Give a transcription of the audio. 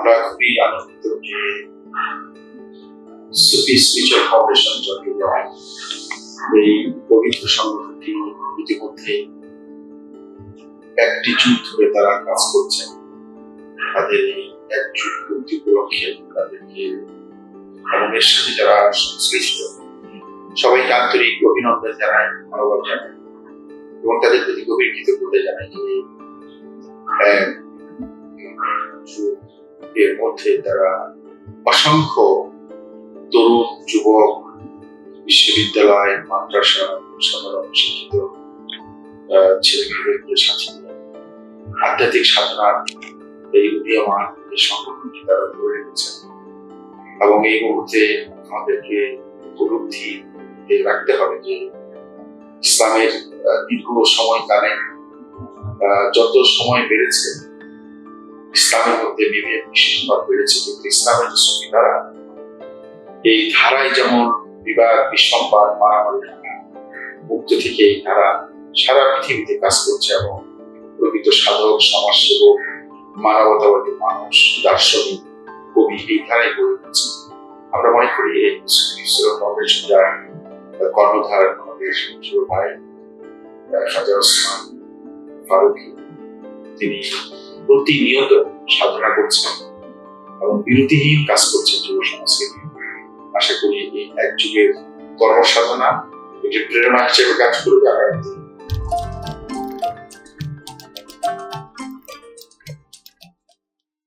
আমরা খুবই আনন্দিত যে সুফি স্পিরিচুয়াল ফাউন্ডেশন চট্টগ্রাম এই পবিত্র সংগঠনটি ইতিমধ্যে একটি যুগ ধরে তারা কাজ করছে। তাদের এই এক যুগ পূর্তি উপলক্ষে তাদেরকে এবং এর সাথে যারা সংশ্লিষ্ট সবাইকে আন্তরিক অভিনন্দন জানাই, ধন্যবাদ জানাই এবং তাদের প্রতি গভীর কৃতজ্ঞতা জানাই যে এর মধ্যে তারা অসংখ্য তরুণ যুবক, বিশ্ববিদ্যালয়, মাদ্রাসা, সাধারণ শিক্ষিত ছেলেমেয়েদেরকে সাথে আধ্যাত্মিক সাধনার এই উদীয়মান এই সংগঠনটি তারা ধরে রেখেছেন এবং এই মুহূর্তে আমাদেরকে উপলব্ধি রাখতে হবে যে ইসলামের দীর্ঘ সময়কালে যত সময় বেড়েছে ইসলামের মধ্যে বিভেদ বিশ্ববাদ বেড়েছে, কিন্তু ইসলামের যে সুফি ধারা এই ধারায় যেমন বিবাদ বিসম্বাদ মারামারি মুক্ত থেকে এই ধারা সারা পৃথিবীতে কাজ করছে এবং প্রকৃত সাধক, সমাজসেবক, মানবতাবাদী মানুষ, দার্শনিক, কবি এই ধারায় গড়ে উঠেছে। আমরা মনে করি এই ফাউন্ডেশন যার কর্ণধার আমাদের ছোট ভাই খাজা ওসমান ফারুকী, তিনি প্রতিনিয়ত সাধনা করছেন এবং বিরতিহীন কাজ করছেন যুব সমাজকে। আশা করি এই এক যুগের কর্মসাধনা একটি প্রেরণা হিসেবে কাজ করবে আগামী দিনে।